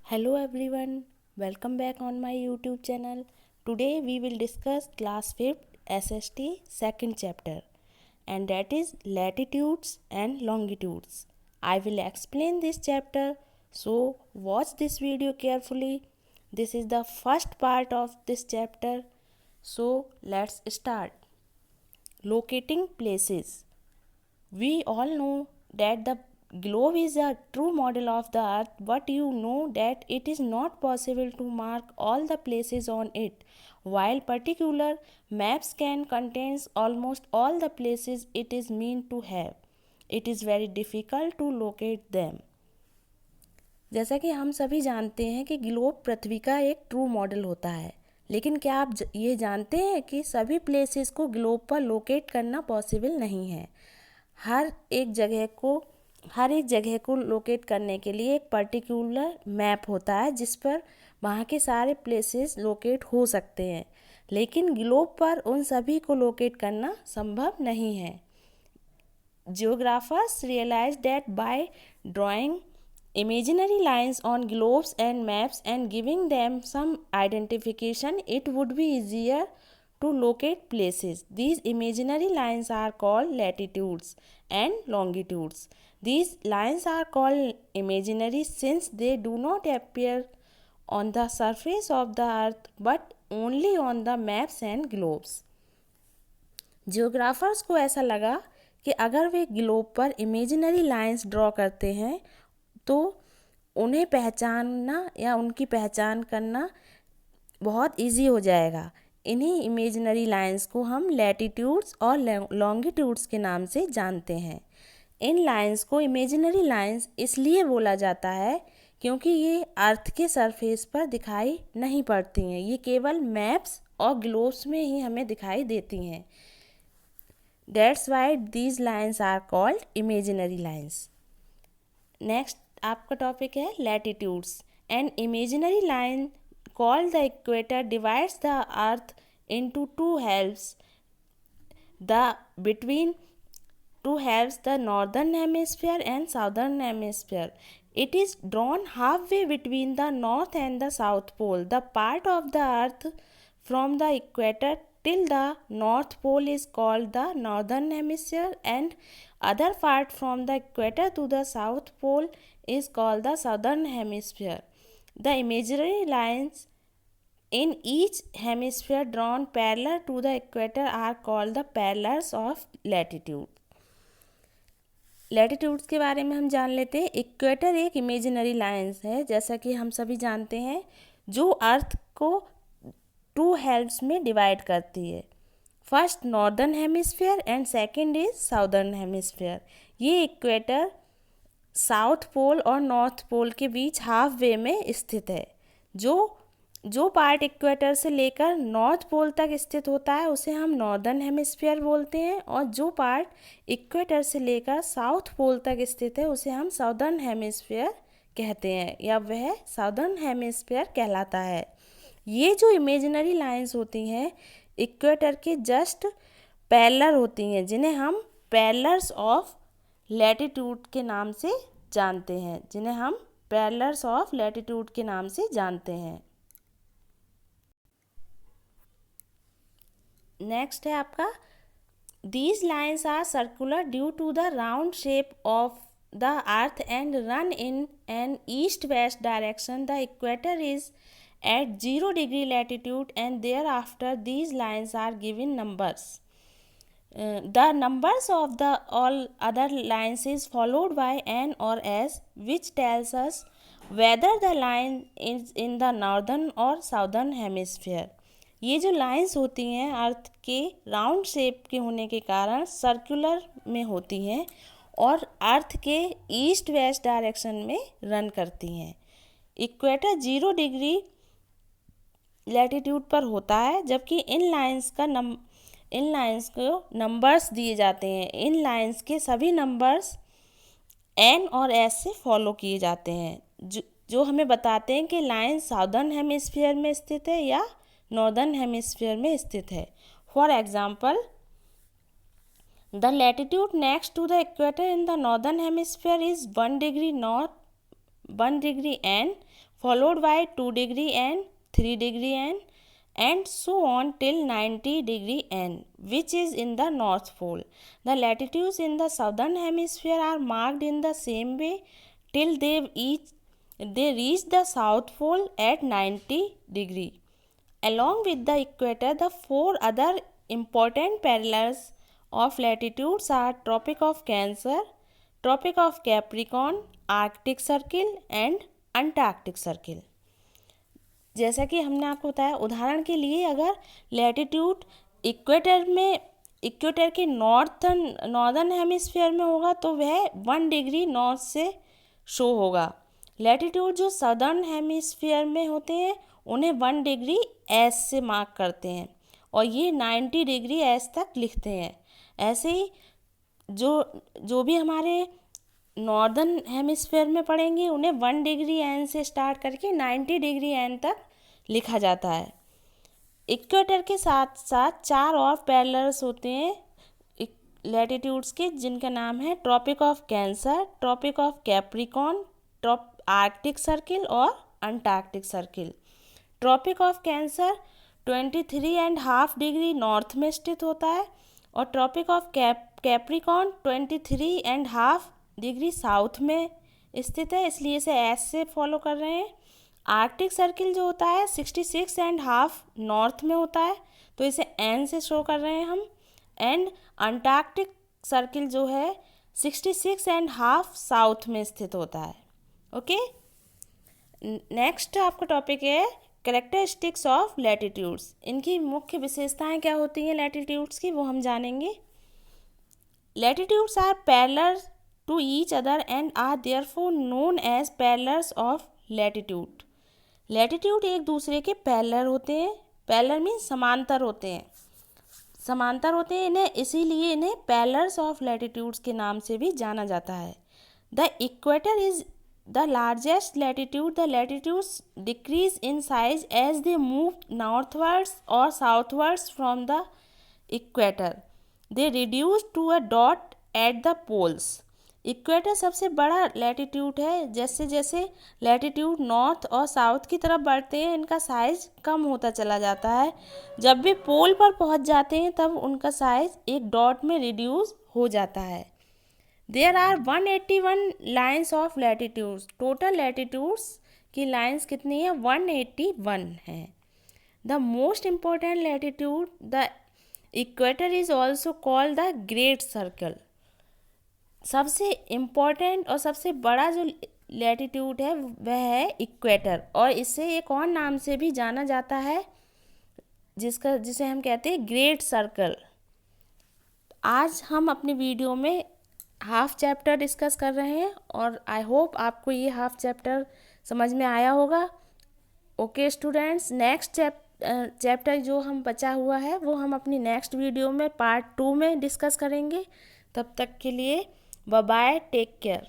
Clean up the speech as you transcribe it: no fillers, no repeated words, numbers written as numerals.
Hello everyone, welcome back on my YouTube channel. Today we will discuss class 5th SST second chapter, and that is latitudes and longitudes. I will explain this chapter, so watch this video carefully. This is the first part of this chapter, so let's start. Locating places. We all know that the globe is a true model of the earth, but you know that it is not possible to mark all the places on it. While particular maps can contain almost all the places it is meant to have, it is very difficult to locate them. जैसा कि हम सभी जानते हैं कि globe पृथ्वी का एक true model होता है, लेकिन क्या आप ये जानते हैं कि सभी प्लेसेस को ग्लोब पर लोकेट करना पॉसिबल नहीं है। हर एक जगह को लोकेट करने के लिए एक पर्टिकुलर मैप होता है जिस पर वहाँ के सारे प्लेसेस लोकेट हो सकते हैं, लेकिन ग्लोब पर उन सभी को लोकेट करना संभव नहीं है। Geographers realized that by drawing imaginary lines on globes and maps and giving them some identification, it would be easier to locate places. These imaginary lines are called latitudes and longitudes. These lines are called imaginary since they do not appear on the surface of the earth but only on the maps and globes. Geographers को ऐसा लगा कि अगर वे globe पर imaginary lines draw करते हैं तो उन्हें पहचानना या उनकी पहचान करना बहुत इजी हो जाएगा। इन्हीं इमेजिनरी लाइंस को हम लैटिट्यूड्स और लॉन्गिट्यूड्स के नाम से जानते हैं। इन लाइंस को इमेजिनरी लाइंस इसलिए बोला जाता है क्योंकि ये अर्थ के सरफेस पर दिखाई नहीं पड़ती हैं, ये केवल मैप्स और ग्लोब्स में ही हमें दिखाई देती हैं। That's why these lines are called imaginary lines. Next आपका टॉपिक है latitudes. An imaginary line called the equator divides the earth into two halves. Between two halves, the northern hemisphere and southern hemisphere. It is drawn halfway between the north and the south pole. The part of the earth from the equator till the north pole is called the northern hemisphere, and other part from the equator to the south pole is called the southern hemisphere. The imaginary lines in each hemisphere drawn parallel to the equator are called the parallels of latitude. Latitudes के बारे में हम जान लेते हैं। Equator एक imaginary lines है, जैसा कि हम सभी जानते हैं, जो अर्थ को टू हेल्प्स में डिवाइड करती है। First northern hemisphere and second is southern hemisphere. ये इक्वेटर साउथ पोल और नॉर्थ पोल के बीच हाफ वे में स्थित है। जो पार्ट इक्वेटर से लेकर नॉर्थ पोल तक स्थित होता है उसे हम नॉर्दर्न हेमिस्फीयर बोलते हैं, और जो पार्ट इक्वेटर से लेकर साउथ पोल तक स्थित है उसे हम साउदर्न हेमिस्फीयर कहते हैं, या वह साउदर्न हेमिस्फीयर कहलाता है। ये जो इमेजिनरी लाइंस होती हैं इक्वेटर के जस्ट पैरेलल होती हैं, जिन्हें हम पैरेलल्स ऑफ लैटिट्यूड के नाम से जानते हैं। नेक्स्ट है आपका these lines are circular due to the round shape of the earth and run in an east west direction. The equator is at 0 degree latitude and thereafter these lines are given numbers. The numbers of the all other lines is followed by n or s, which tells us whether the line is in the northern or southern hemisphere. ये जो lines होती हैं अर्थ के round shape के होने के कारण circular में होती हैं और अर्थ के ईस्ट वेस्ट डायरेक्शन में रन करती हैं। इक्वेटर 0 डिग्री लैटिट्यूड पर होता है, जबकि इन लाइंस को नंबर्स दिए जाते हैं। इन लाइंस के सभी नंबर्स एन और एस से फॉलो किए जाते हैं, जो हमें बताते हैं कि लाइन साउदर्न हेमिस्फीयर में स्थित है या नॉर्दर्न हेमिस्फीयर में स्थित है। For example, the latitude next to the equator in the northern hemisphere is 1 degree north 1 degree N, followed by 2 degree N, 3 degree N, and so on till 90 degree N, which is in the North Pole. The latitudes in the southern hemisphere are marked in the same way till they reach the South Pole at 90 degree. Along with the equator, the 4 other important parallels of latitudes are Tropic of Cancer, Tropic of Capricorn, Arctic Circle and Antarctic Circle. जैसा कि हमने आपको बताया, उदाहरण के लिए अगर latitude equator के नॉर्दर्न हेमिस्फीयर में होगा तो वह 1 डिग्री नॉर्थ से शो होगा. लैटिट्यूड जो सदर्न हेमिस्फीयर में होते हैं उन्हें 1 डिग्री एस से मार्क करते हैं और ये 90 डिग्री एस तक लिखते हैं. ऐसे ही जो भी हमारे नॉर्दर्न हेमिस्फीयर में पड़ेंगे उन्हें 1 डिग्री एन से स्टार्ट करके 90 डिग्री एन तक लिखा जाता है. इक्वेटर के साथ साथ 4 और पैरेलल्स होते हैं लैटिट्यूड्स के, जिनका नाम है Tropic of Cancer, Tropic of Capricorn, Arctic Circle और Antarctic Circle. Tropic of Cancer 23.5 degree north में स्थित होता है और Tropic of Capricorn 23.5 degree south में स्थित है, इसलिए इसे एस से फॉलो कर रहे हैं. आर्कटिक सर्किल जो होता है 66.5 नॉर्थ में होता है तो इसे एन से शो कर रहे हैं हम. एंड अंटार्कटिक सर्किल जो है 66.5 साउथ में स्थित होता है. ओके, नेक्स्ट आपका टॉपिक है कैरेक्टरिस्टिक्स ऑफ लैटिट्यूड्स. इनकी मुख्य विशेषताएं क्या होती हैं लैटिट्यूड्स की, वो हम जानेंगे. Latitudes are parallel to each other and are therefore known as parallels of latitude. Latitude एक दूसरे के पैरेलल होते हैं. पैरेलल मीन समांतर होते हैं, इन्हें इसीलिए इन्हें पैरेलल्स ऑफ लैटिट्यूड्स के नाम से भी जाना जाता है. The equator is the largest latitude. The latitudes decrease in size as they move northwards or southwards from the equator. They reduce to a dot at the poles. Equator सबसे बड़ा latitude है. जैसे जैसे लैटिट्यूड नॉर्थ और south की तरफ बढ़ते हैं इनका साइज कम होता चला जाता है. जब वे पोल पर पहुंच जाते हैं तब उनका साइज एक डॉट में रिड्यूस हो जाता है. There are 181 lines of latitudes. Total latitudes की लाइंस कितनी है? 181 है. The most important latitude, the equator is also called the Great Circle. सबसे इम्पोर्टेंट और सबसे बड़ा जो लैटिट्यूड है वह है इक्वेटर और इसे एक और नाम से भी जाना जाता है जिसे हम कहते हैं ग्रेट सर्कल. आज हम अपनी वीडियो में हाफ चैप्टर डिस्कस कर रहे हैं और आई होप आपको ये हाफ चैप्टर समझ में आया होगा. ओके स्टूडेंट्स, नेक्स्ट चैप्टर जो हम बचा हुआ है वो हम अपनी नेक्स्ट वीडियो में पार्ट 2 में डिस्कस करेंगे. तब तक के लिए बाय बाय, टेक केयर.